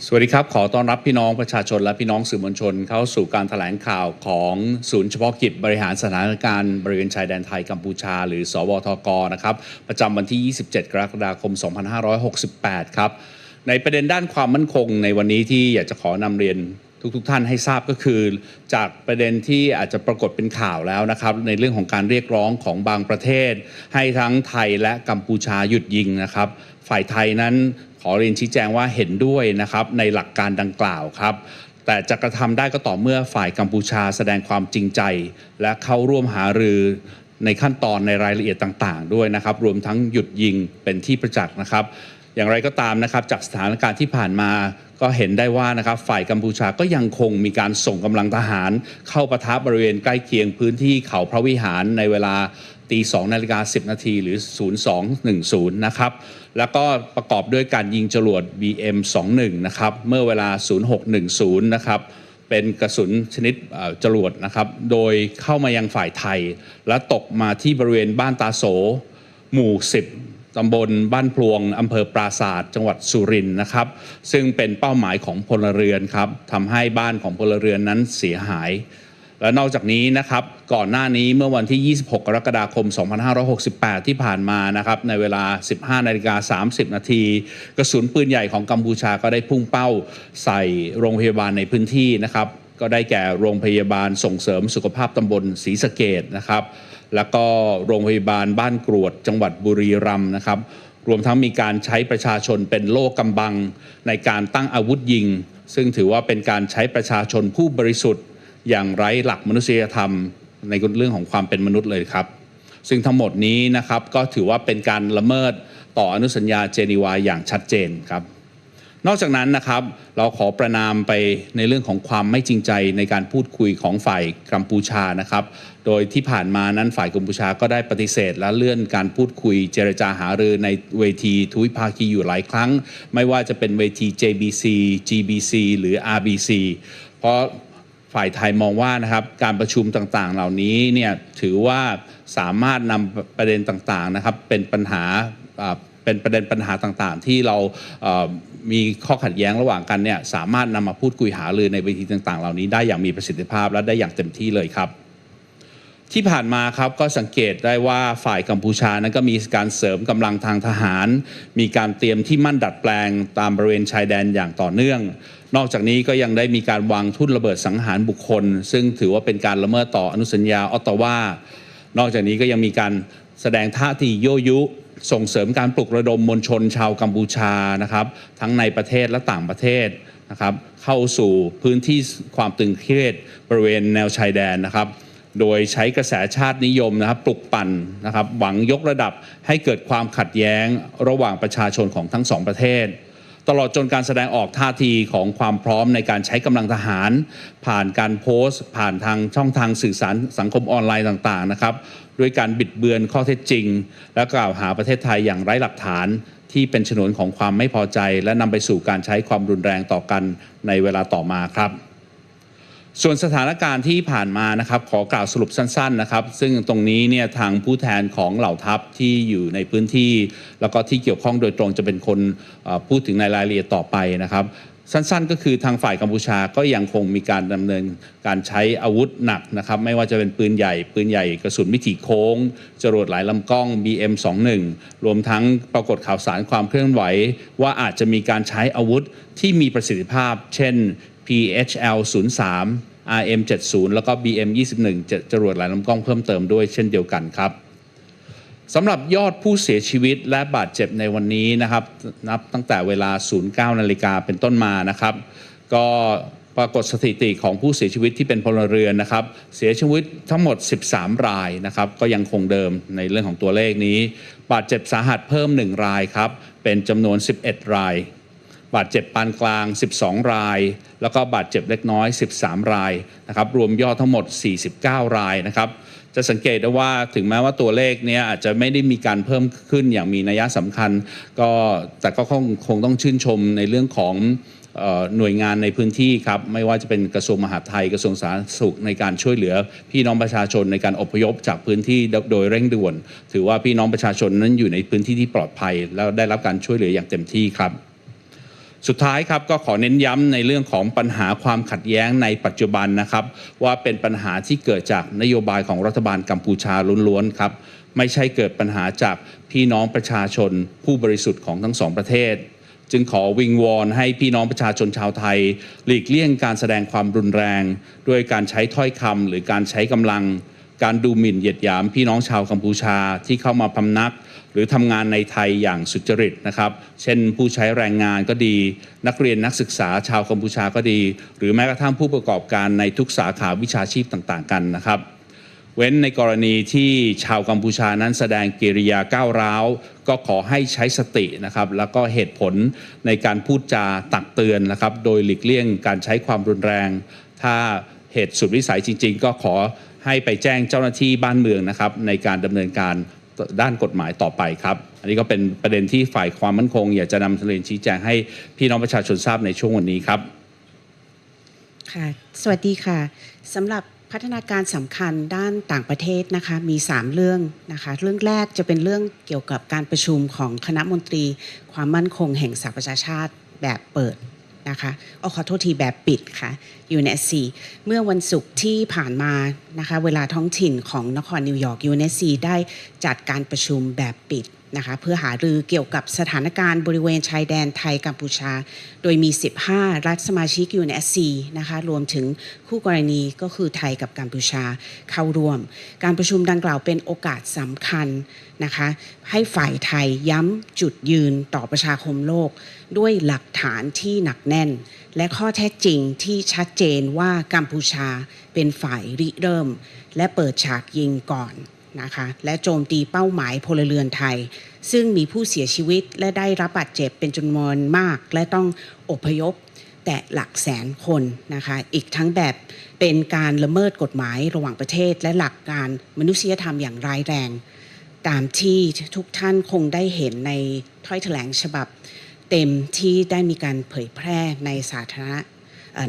สวัสดีครับขอต้อนรับพี่น้องประชาชนและพี่น้องสื่อมวลชนเข้าสู่การแถลงข่าวของศูนย์เฉพาะกิจบริหารสถานการณ์บริเวณชายแดนไทยกัมพูชาหรือสบทกนะครับประจำวันที่ 27 กรกฎาคม 2568 ครับในประเด็นด้านความมั่นคงในวันนี้ที่อยากจะขอนำเรียนทุกท่านให้ทราบก็คือจากประเด็นที่อาจจะปรากฏเป็นข่าวแล้วนะครับในเรื่องของการเรียกร้องของบางประเทศให้ทั้งไทยและกัมพูชาหยุดยิงนะครับฝ่ายไทยนั้นขอเรียนชี้แจงว่าเห็นด้วยนะครับในหลักการดังกล่าวครับแต่จะกระทำได้ก็ต่อเมื่อฝ่ายกัมพูชาแสดงความจริงใจและเข้าร่วมหารือในขั้นตอนในรายละเอียดต่างๆด้วยนะครับรวมทั้งหยุดยิงเป็นที่ประจักษ์นะครับอย่างไรก็ตามนะครับจากสถานการณ์ที่ผ่านมาก็เห็นได้ว่านะครับฝ่ายกัมพูชาก็ยังคงมีการส่งกำลังทหารเข้าปะทะบริเวณใกล้เคียงพื้นที่เขาพระวิหารในเวลาตี 2:10 นาทีหรือ 0210 นะครับแล้วก็ประกอบด้วยการยิงจรวด BM-21 นะครับเมื่อเวลา 0610 นะครับเป็นกระสุนชนิดจรวดนะครับโดยเข้ามายังฝ่ายไทยและตกมาที่บริเวณบ้านตาโสหมู่ 10 ตำบลบ้านพลวงอำเภอปราสาทจังหวัดสุรินทร์นะครับซึ่งเป็นเป้าหมายของพลเรือนครับทำให้บ้านของพลเรือนนั้นเสียหายและนอกจากนี้นะครับก่อนหน้านี้เมื่อวันที่ 26 กรกฎาคม 2568 ที่ผ่านมานะครับในเวลา 15:30 นาทีกระสุนปืนใหญ่ของกัมพูชาก็ได้พุ่งเป้าใส่โรงพยาบาลในพื้นที่นะครับก็ได้แก่โรงพยาบาลส่งเสริมสุขภาพตำบลศรีสะเกษนะครับแล้วก็โรงพยาบาลบ้านกรวดจังหวัดบุรีรัมย์นะครับรวมทั้งมีการใช้ประชาชนเป็นโล่กำบังในการตั้งอาวุธยิงซึ่งถือว่าเป็นการใช้ประชาชนผู้บริสุทธิ์อย่างไร้หลักมนุษยธรรมในเรื่องของความเป็นมนุษย์เลยครับซึ่งทั้งหมดนี้นะครับก็ถือว่าเป็นการละเมิดต่ออนุสัญญาเจนีวาอย่างชัดเจนครับนอกจากนั้นนะครับเราขอประณามไปในเรื่องของความไม่จริงใจในการพูดคุยของฝ่ายกัมพูชานะครับโดยที่ผ่านมานั้นฝ่ายกัมพูชาก็ได้ปฏิเสธและเลื่อนการพูดคุยเจรจาหารือในเวทีทวิภาคีอยู่หลายครั้งไม่ว่าจะเป็นเวที JBC GBC หรือ RBC เพราะฝ่ายไทยมองว่านะครับการประชุมต่างๆเหล่านี้เนี่ยถือว่าสามารถนำประเด็นต่างๆนะครับเป็นประเด็นปัญหาต่างๆที่เรามีข้อขัดแย้งระหว่างกันเนี่ยสามารถนำมาพูดคุยหารือในเวทีต่างๆเหล่านี้ได้อย่างมีประสิทธิภาพและได้อย่างเต็มที่เลยครับที่ผ่านมาครับก็สังเกตได้ว่าฝ่ายกัมพูชานั้นก็มีการเสริมกำลังทางทหารมีการเตรียมที่มั่นดัดแปลงตามบริเวณชายแดนอย่างต่อเนื่องนอกจากนี้ก็ยังได้มีการวางทุ่นระเบิดสังหารบุคคลซึ่งถือว่าเป็นการละเมิดต่ออนุสัญญาออตตาวานอกจากนี้ก็ยังมีการแสดงท่าทียั่วยุส่งเสริมการปลุกระดมมวลชนชาวกัมพูชานะครับทั้งในประเทศและต่างประเทศนะครับเข้าสู่พื้นที่ความตึงเครียดบริเวณแนวชายแดนนะครับโดยใช้กระแสชาตินิยมนะครับปลุกปั่นนะครับหวังยกระดับให้เกิดความขัดแย้งระหว่างประชาชนของทั้งสองประเทศตลอดจนการแสดงออกท่าทีของความพร้อมในการใช้กำลังทหารผ่านการโพสต์ผ่านทางช่องทางสื่อสารสังคมออนไลน์ต่างๆนะครับด้วยการบิดเบือนข้อเท็จจริงและกล่าวหาประเทศไทยอย่างไร้หลักฐานที่เป็นฉนวนของความไม่พอใจและนำไปสู่การใช้ความรุนแรงต่อกันในเวลาต่อมาครับส่วนสถานการณ์ที่ผ่านมานะครับขอกล่าวสรุปสั้นๆนะครับซึ่งตรงนี้เนี่ยทางผู้แทนของเหล่าทัพที่อยู่ในพื้นที่แล้วก็ที่เกี่ยวข้องโดยตรงจะเป็นคนพูดถึงในรายละเอียดต่อไปนะครับสั้นๆก็คือทางฝ่ายกัมพูชาก็ยังคงมีการดำเนินการใช้อาวุธหนักนะครับไม่ว่าจะเป็นปืนใหญ่กระสุนมิถิโค้งจรวดหลายลำกล้อง BM-21 รวมทั้งปรากฏข่าวสารความเคลื่อนไหวว่าอาจจะมีการใช้อาวุธที่มีประสิทธิภาพเช่นPHL-03 RM-70 แล้วก็ BM-21 จรวดหลายลำกล้องเพิ่มเติมด้วยเช่นเดียวกันครับสำหรับยอดผู้เสียชีวิตและบาดเจ็บในวันนี้นะครับนับตั้งแต่เวลา 09 นาฬิกาเป็นต้นมานะครับก็ปรากฏสถิติของผู้เสียชีวิตที่เป็นพลเรือนนะครับเสียชีวิตทั้งหมด 13 รายนะครับก็ยังคงเดิมในเรื่องของตัวเลขนี้บาดเจ็บสาหัสเพิ่ม1รายครับเป็นจำนวน11รายบาดเจ็บปานกลาง12รายแล้วก็บาดเจ็บเล็กน้อย13รายนะครับรวมยอดทั้งหมด49รายนะครับจะสังเกตได้ว่าถึงแม้ว่าตัวเลขนี้อาจจะไม่ได้มีการเพิ่มขึ้นอย่างมีนัยสำคัญแต่ก็คงต้องชื่นชมในเรื่องของหน่วยงานในพื้นที่ครับไม่ว่าจะเป็นกระทรวงมหาดไทยกระทรวงสาธารณสุขในการช่วยเหลือพี่น้องประชาชนในการอพยพจากพื้นที่โดยเร่งด่วนถือว่าพี่น้องประชาชนนั้นอยู่ในพื้นที่ที่ปลอดภัยแล้วได้รับการช่วยเหลืออย่างเต็มที่ครับ สุดท้ายครับก็ขอเน้นย้ำในเรื่องของปัญหาความขัดแย้งในปัจจุบันนะครับว่าเป็นปัญหาที่เกิดจากนโยบายของรัฐบาลกัมพูชาล้วนๆครับไม่ใช่เกิดปัญหาจากพี่น้องประชาชนผู้บริสุทธิ์ของทั้งสองประเทศจึงขอวิงวอนให้พี่น้องประชาชนชาวไทยหลีกเลี่ยงการแสดงความรุนแรงด้วยการใช้ถ้อยคำหรือการใช้กำลังการดูหมิ่นเหยียดหยามพี่น้องชาวกัมพูชาที่เข้ามาพำนักหรือทำงานในไทยอย่างสุจริตนะครับเช่นผู้ใช้แรงงานก็ดีนักเรียนนักศึกษาชาวกัมพูชาก็ดีหรือแม้กระทั่งผู้ประกอบการในทุกสาขาวิชาชีพต่างๆกันนะครับเว้นในกรณีที่ชาวกัมพูชานั้นแสดงกิริยาก้าวร้าวก็ขอให้ใช้สตินะครับแล้วก็เหตุผลในการพูดจาตักเตือนนะครับโดยหลีกเลี่ยงการใช้ความรุนแรงถ้าเหตุสุดวิสัยจริงๆก็ขอให้ไปแจ้งเจ้าหน้าที่บ้านเมืองนะครับในการดำเนินการด้านกฎหมายต่อไปครับอันนี้ก็เป็นประเด็นที่ฝ่ายความมั่นคงอยากจะนำเรียนชี้แจงให้พี่น้องประชาชนทราบในช่วงวันนี้ครับค่ะสวัสดีค่ะสำหรับพัฒนาการสำคัญด้านต่างประเทศนะคะมี3เรื่องนะคะเรื่องแรกจะเป็นเรื่องเกี่ยวกับการประชุมของคณะมนตรีความมั่นคงแห่งสหประชาชาติแบบเปิดนะคะขอโทษทีแบบปิดค่ะ UNSC เมื่อวันศุกร์ที่ผ่านมานะคะเวลาท้องถิ่นของนครนิวยอร์ก UNSC ได้จัดการประชุมแบบปิดนะคะเพื่อหารือเกี่ยวกับสถานการณ์บริเวณชายแดนไทยกัมพูชาโดยมี15รัฐสมาชิก UNSC นะคะรวมถึงคู่กรณีก็คือไทยกับกัมพูชาเข้าร่วมการประชุมดังกล่าวเป็นโอกาสสำคัญนะคะให้ฝ่ายไทยย้ำจุดยืนต่อประชาคมโลกด้วยหลักฐานที่หนักแน่นและข้อเท็จจริงที่ชัดเจนว่ากัมพูชาเป็นฝ่ายริเริ่มและเปิดฉากยิงก่อนนะคะและโจมตีเป้าหมายพลเรือนไทยซึ่งมีผู้เสียชีวิตและได้รับบาดเจ็บเป็นจำนวนมากและต้องอพยพแต่หลักแสนคนนะคะอีกทั้งแบบเป็นการละเมิดกฎหมายระหว่างประเทศและหลักการมนุษยธรรมอย่างร้ายแรงตามที่ทุกท่านคงได้เห็นในถ้อยแถลงฉบับเต็มที่ได้มีการเผยแพร่ในสาธารณะ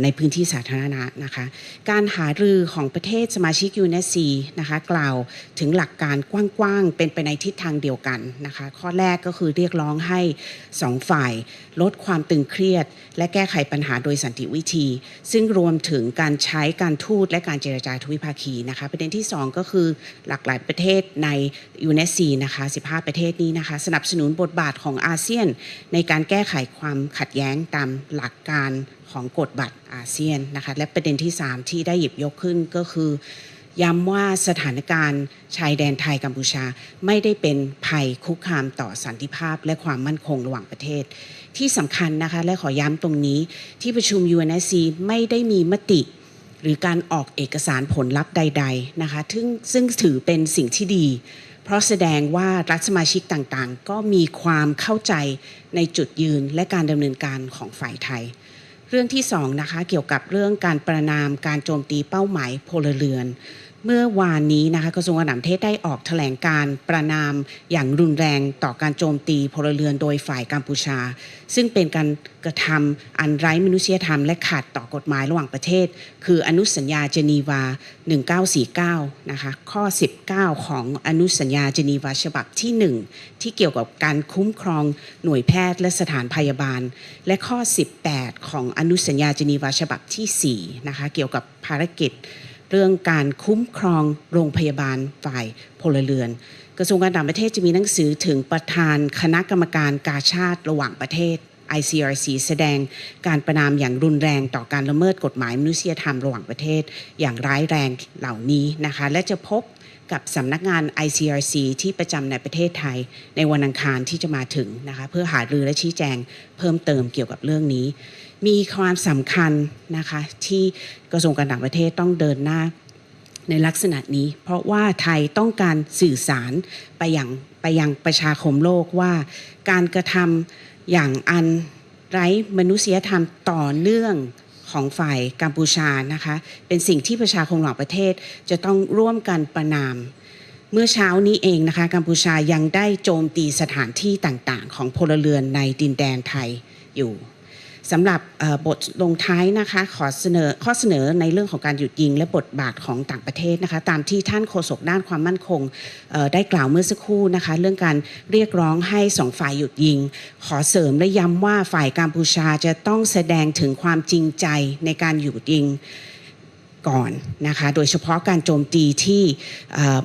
ในพื้นที่สาธารณะนะคะการหารือของประเทศสมาชิก UNSC นะคะกล่าวถึงหลักการกว้างๆเป็นไปในทิศทางเดียวกันนะคะข้อแรกก็คือเรียกร้องให้2ฝ่ายลดความตึงเครียดและแก้ไขปัญหาโดยสันติวิธีซึ่งรวมถึงการใช้การทูตและการเจรจาทวิภาคีนะคะประเด็นที่2ก็คือหลากหลายประเทศใน UNSC นะคะ15ประเทศนี้นะคะสนับสนุนบทบาทของอาเซียนในการแก้ไขความขัดแย้งตามหลักการของกฎบัตรอาเซียนนะคะและประเด็นที่3ที่ได้หยิบยกขึ้นก็คือย้ำว่าสถานการณ์ชายแดนไทยกัมพูชาไม่ได้เป็นภัยคุกคามต่อสันติภาพและความมั่นคงระหว่างประเทศที่สำคัญนะคะและขอย้ำตรงนี้ที่ประชุม UNSC ไม่ได้มีมติหรือการออกเอกสารผลลัพธ์ใดๆนะคะซึ่งถือเป็นสิ่งที่ดีเพราะแสดงว่ารัฐสมาชิกต่างๆก็มีความเข้าใจในจุดยืนและการดำเนินการของฝ่ายไทยเรื่องที่2นะคะเกี่ยวกับเรื่องการประณามการโจมตีเป้าหมายพลเรือนเมื่อวานนี้นะคะกระทรวงการต่างประเทศได้ออกแถลงการประณามอย่างรุนแรงต่อการโจมตีพลเรือนโดยฝ่ายกัมพูชาซึ่งเป็นการกระทำอันไร้มนุษยธรรมและขัดต่อกฎหมายระหว่างประเทศคืออนุสัญญาเจนีวา1949นะคะข้อ19ของอนุสัญญาเจนีวาฉบับที่1ที่เกี่ยวกับการคุ้มครองหน่วยแพทย์และสถานพยาบาลและข้อ18ของอนุสัญญาเจนีวาฉบับที่4นะคะเกี่ยวกับภารกิจเรื่องการคุ้มครองโรงพยาบาลฝ่ายพลเรือนกระทรวงการต่างประเทศจะมีหนังสือถึงประธานคณะกรรมการกาชาดระหว่างประเทศ ICRC แสดงการประณามอย่างรุนแรงต่อการละเมิดกฎหมายมนุษยธรรมระหว่างประเทศอย่างร้ายแรงเหล่านี้นะคะและจะพบกับสำนักงาน ICRC ที่ประจำในประเทศไทยในวันอังคารที่จะมาถึงนะคะเพื่อหารือและชี้แจงเพิ่มเติมเกี่ยวกับเรื่องนี้มีความสำคัญนะคะที่กระทรวงการต่างประเทศต้องเดินหน้าในลักษณะนี้เพราะว่าไทยต้องการสื่อสารไปยังประชาคมโลกว่าการกระทำอย่างอันไร้มนุษยธรรมต่อเนื่องของฝ่ายกัมพูชานะคะเป็นสิ่งที่ประชาคมระหว่างประเทศจะต้องร่วมกันประณามเมื่อเช้านี้เองนะคะกัมพูชายังได้โจมตีสถานที่ต่างๆของพลเรือนในดินแดนไทยอยู่ สำหรับบทลงท้ายนะคะขอเสนอข้อเสนอในเรื่องของการหยุดยิงและบทบาทของต่างประเทศนะคะตามที่ท่านโฆษกด้านความมั่นคงได้กล่าวเมื่อสักครู่นะคะเรื่องการเรียกร้องให้สองฝ่ายหยุดยิงขอเสริมและย้ำว่าฝ่ายกัมพูชาจะต้องแสดงถึงความจริงใจในการหยุดยิงก่อนนะคะโดยเฉพาะการโจมตีที่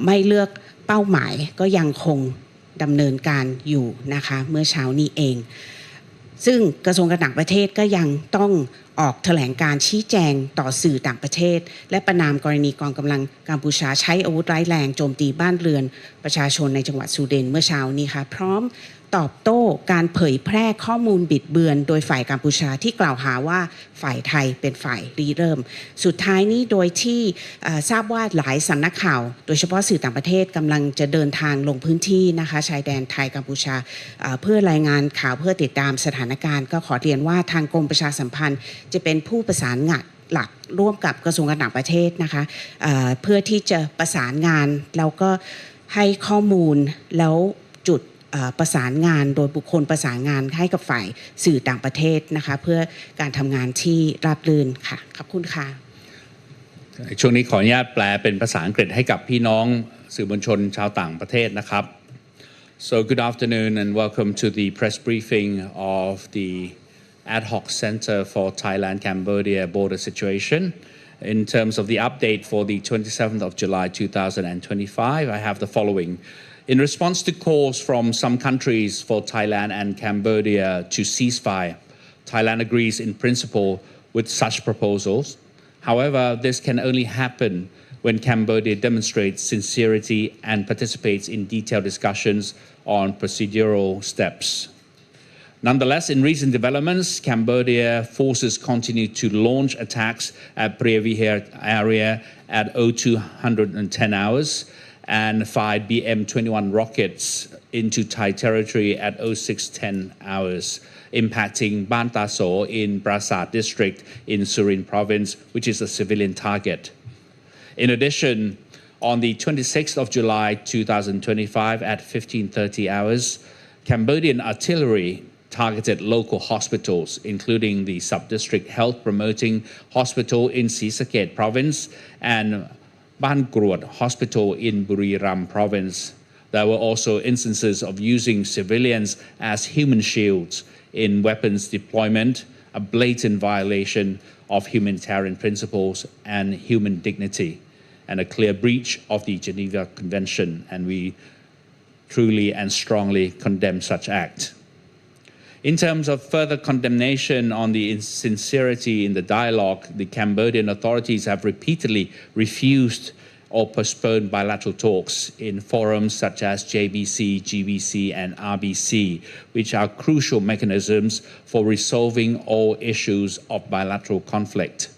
ไม่เลือกเป้าหมายก็ยังคงดำเนินการอยู่นะคะเมื่อเช้านี้เองซึ่งกระทรวงการต่างประเทศก็ยังต้องออกแถลงการชี้แจงต่อสื่อต่างประเทศและประณามกรณีกองกำลังกัมพูชาใช้อาวุธร้ายแรงโจมตีบ้านเรือนประชาชนในจังหวัดซูเดนเมื่อเช้านี้ค่ะพร้อมตอบโต้การเผยแพร่ข้อมูลบิดเบือนโดยฝ่ายกัมพูชาที่กล่าวหาว่าฝ่ายไทยเป็นฝ่ายริเริ่มสุดท้ายนี้โดยที่ทราบว่าหลายสำนักข่าวโดยเฉพาะสื่อต่างประเทศกำลังจะเดินทางลงพื้นที่นะคะชายแดนไทยกัมพูชาเพื่อรายงานข่าวเพื่อติดตามสถานการณ์ก็ขอเรียนว่าทางกรมประชาสัมพันธ์จะเป็นผู้ประสานงานหลักร่วมกับกระทรวงการต่างประเทศนะคะเพื่อที่จะประสานงานแล้วก็ให้ข้อมูลแล้วจุดประสานงานโดยบุคคลประสานงานให้กับฝ่ายสื่อต่างประเทศนะคะเพื่อการทำงานที่ราบรื่นค่ะขอบคุณค่ะช่วงนี้ขออนุญาตแปลเป็นภาษาอังกฤษให้กับพี่น้องสื่อมวลชนชาวต่างประเทศนะครับ So good afternoon and welcome to the press briefing of the Ad Hoc Center for Thailand-Cambodia Border Situation. In terms of the update for the 27th of July 2025, I have the following.In response to calls from some countries for Thailand and Cambodia to ceasefire, Thailand agrees in principle with such proposals. However, this can only happen when Cambodia demonstrates sincerity and participates in detailed discussions on procedural steps. Nonetheless, in recent developments, Cambodia forces continue to launch attacks at Previher area at 0210 hours.and fired BM-21 rockets into Thai territory at 0610 hours, impacting Ban Ta So in Prasat district in Surin province, which is a civilian target. In addition, on the 26th of July 2025 at 1530 hours, Cambodian artillery targeted local hospitals, including the sub-district health promoting hospital in Sisaket province and Ban Gruat Hospital in Buriram province. There were also instances of using civilians as human shields in weapons deployment, a blatant violation of humanitarian principles and human dignity, and a clear breach of the Geneva Convention, and we truly and strongly condemn such act.In terms of further condemnation on the insincerity in the dialogue, the Cambodian authorities have repeatedly refused or postponed bilateral talks in forums such as JBC, GBC, and RBC, which are crucial mechanisms for resolving all issues of bilateral conflict.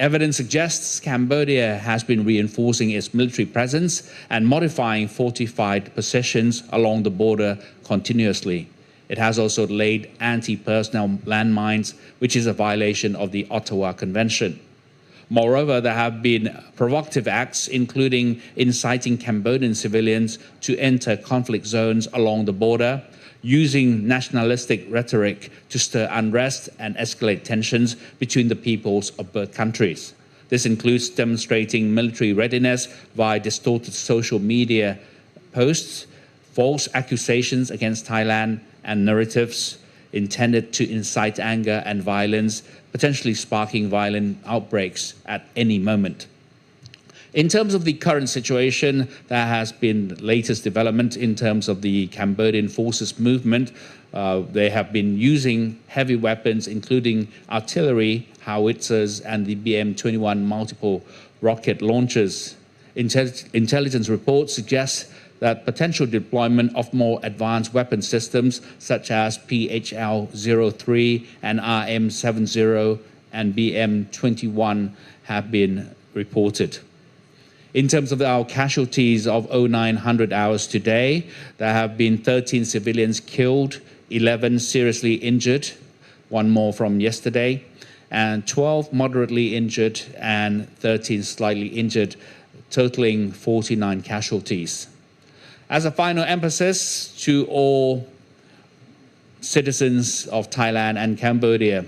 Evidence suggests Cambodia has been reinforcing its military presence and modifying fortified positions along the border continuously.It has also laid anti-personnel landmines, which is a violation of the Ottawa Convention. Moreover, there have been provocative acts, including inciting Cambodian civilians to enter conflict zones along the border, using nationalistic rhetoric to stir unrest and escalate tensions between the peoples of both countries. This includes demonstrating military readiness via distorted social media posts, false accusations against Thailand,and narratives intended to incite anger and violence, potentially sparking violent outbreaks at any moment. In terms of the current situation, there has been latest development in terms of the Cambodian forces movement. They have been using heavy weapons, including artillery, howitzers, and the BM-21 multiple rocket launchers. Intelligence reports suggest.that potential deployment of more advanced weapon systems such as PHL-03 and RM-70 and BM-21 have been reported. In terms of our casualties of 0900 hours today, there have been 13 civilians killed, 11 seriously injured, one more from yesterday, and 12 moderately injured and 13 slightly injured, totaling 49 casualties.As a final emphasis to all citizens of Thailand and Cambodia.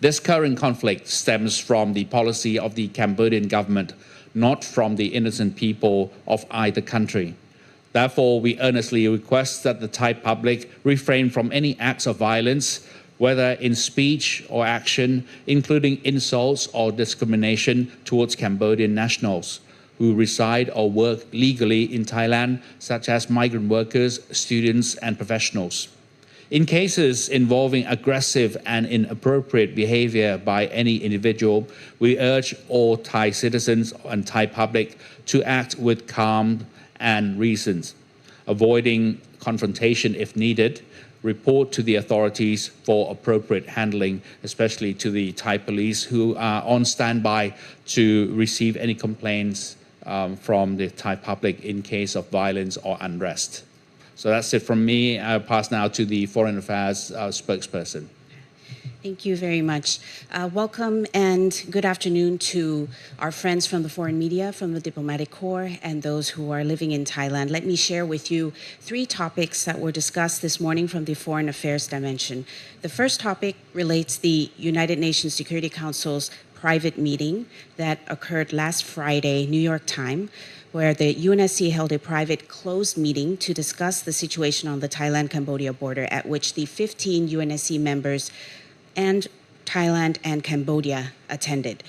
This current conflict stems from the policy of the Cambodian government, not from the innocent people of either country. Therefore, we earnestly request that the Thai public refrain from any acts of violence, whether in speech or action, including insults or discrimination towards Cambodian nationals who reside or work legally in Thailand, such as migrant workers, students, and professionals. In cases involving aggressive and inappropriate behavior by any individual, we urge all Thai citizens and Thai public to act with calm and reason, avoiding confrontation if needed, report to the authorities for appropriate handling, especially to the Thai police who are on standby to receive any complaints from the Thai public in case of violence or unrest. So that's it from me. I'll pass now to the Foreign Affairs spokesperson. Thank you very much. Welcome and good afternoon to our friends from the foreign media, from the diplomatic corps, and those who are living in Thailand. Let me share with you 3 topics that were discussed this morning from the foreign affairs dimension. The first topic relates the United Nations Security Council's private meeting that occurred last Friday, New York time, where the UNSC held a private closed meeting to discuss the situation on the Thailand-Cambodia border, at which the 15 UNSC members and Thailand and Cambodia attended.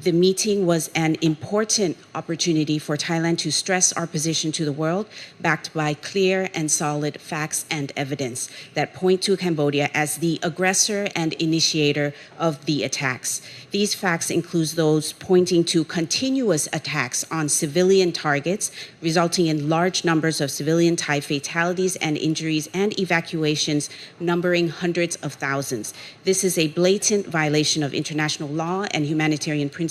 The meeting was an important opportunity for Thailand to stress our position to the world, backed by clear and solid facts and evidence that point to Cambodia as the aggressor and initiator of the attacks. These facts include those pointing to continuous attacks on civilian targets, resulting in large numbers of civilian Thai fatalities and injuries and evacuations numbering hundreds of thousands. This is a blatant violation of international law and humanitarian principles.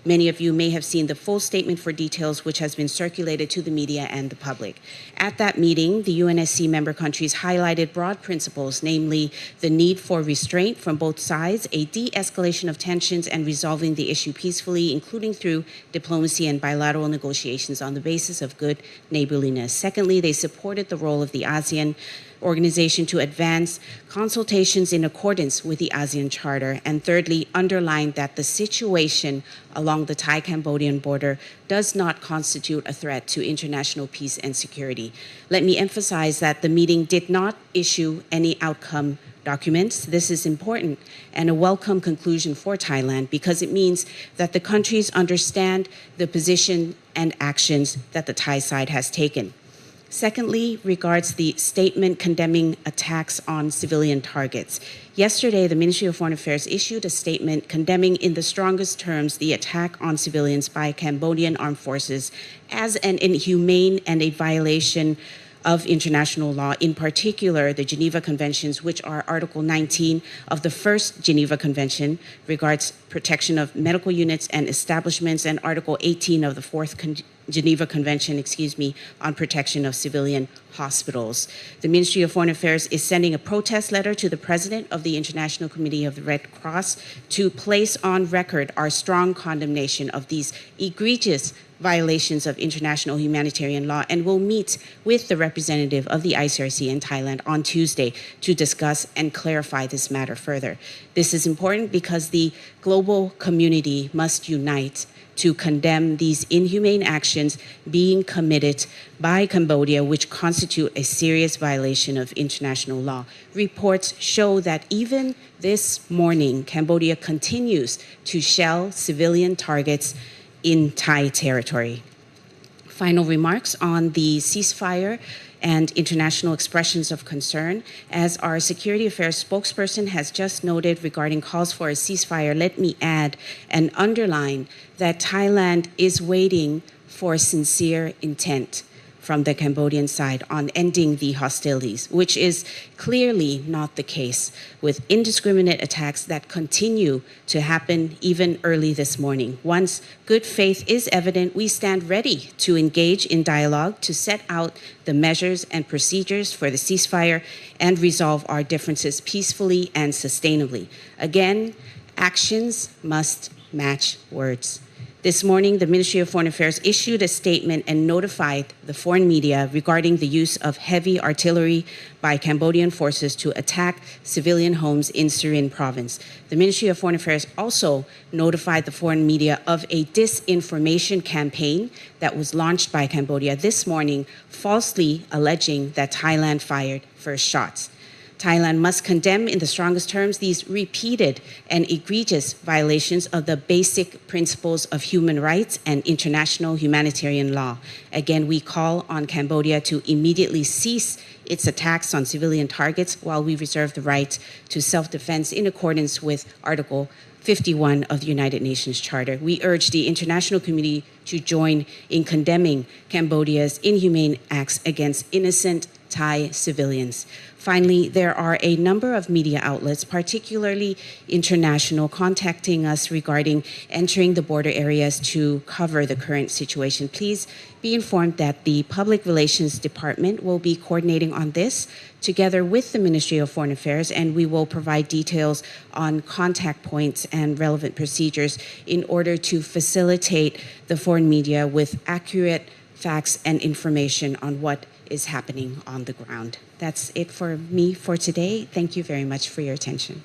Many of you may have seen the full statement for details, which has been circulated to the media and the public. At that meeting, the UNSC member countries highlighted broad principles, namely the need for restraint from both sides, a de-escalation of tensions, and resolving the issue peacefully, including through diplomacy and bilateral negotiations on the basis of good neighborliness. Secondly, they supported the role of the ASEAN organization to advance consultations in accordance with the ASEAN Charter, and thirdly, underlined that the situation along the Thai-Cambodian border does not constitute a threat to international peace and security. Let me emphasize that the meeting did not issue any outcome documents. This is important and a welcome conclusion for Thailand because it means that the countries understand the position and actions that the Thai side has taken. Secondly, regards the statement condemning attacks on civilian targets. Yesterday, the Ministry of Foreign Affairs issued a statement condemning in the strongest terms the attack on civilians by Cambodian armed forces as an inhumane and a violation of international law, in particular the Geneva Conventions, which are Article 19 of the First Geneva Convention regards protection of medical units and establishments, and Article 18 of the Fourth Geneva Convention, on protection of civilian hospitals. The Ministry of Foreign Affairs is sending a protest letter to the President of the International Committee of the Red Cross to place on record our strong condemnation of these egregious violations of international humanitarian law, and will meet with the representative of the ICRC in Thailand on Tuesday to discuss and clarify this matter further. This is important because the global community must unite to condemn these inhumane actions being committed by Cambodia, which constitute a serious violation of international law. Reports show that even this morning, Cambodia continues to shell civilian targets in Thai territory. Final remarks on the ceasefire and international expressions of concern. As our security affairs spokesperson has just noted regarding calls for a ceasefire, let me add and underline that Thailand is waiting for sincere intent from the Cambodian side on ending the hostilities, which is clearly not the case, with indiscriminate attacks that continue to happen even early this morning. Once good faith is evident, we stand ready to engage in dialogue to set out the measures and procedures for the ceasefire and resolve our differences peacefully and sustainably. Again, actions must match words. This morning, the Ministry of Foreign Affairs issued a statement and notified the foreign media regarding the use of heavy artillery by Cambodian forces to attack civilian homes in Surin province. The Ministry of Foreign Affairs also notified the foreign media of a disinformation campaign that was launched by Cambodia this morning, falsely alleging that Thailand fired first shots. Thailand must condemn in the strongest terms these repeated and egregious violations of the basic principles of human rights and international humanitarian law. Again, we call on Cambodia to immediately cease its attacks on civilian targets while we reserve the right to self-defense in accordance with Article 51 of the United Nations Charter. We urge the international community to join in condemning Cambodia's inhumane acts against innocent Thai civilians. Finally, there are a number of media outlets, particularly international, contacting us regarding entering the border areas to cover the current situation. Please be informed that the Public Relations Department will be coordinating on this together with the Ministry of Foreign Affairs, and we will provide details on contact points and relevant procedures in order to facilitate the foreign media with accurate facts and information on what is happening on the ground. That's it for me for today. Thank you very much for your attention.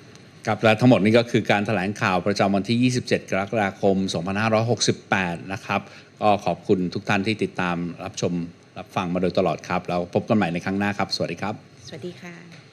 ครับและทั้งหมดนี้ก็คือการแถลงข่าวประจำวันที่ 27 กรกฎาคม 2568 นะครับก็ขอบคุณทุกท่านที่ติดตามรับชมรับฟังมาโดยตลอดครับแล้วพบกันใหม่ในครั้งหน้าครับสวัสดีครับสวัสดีค่ะ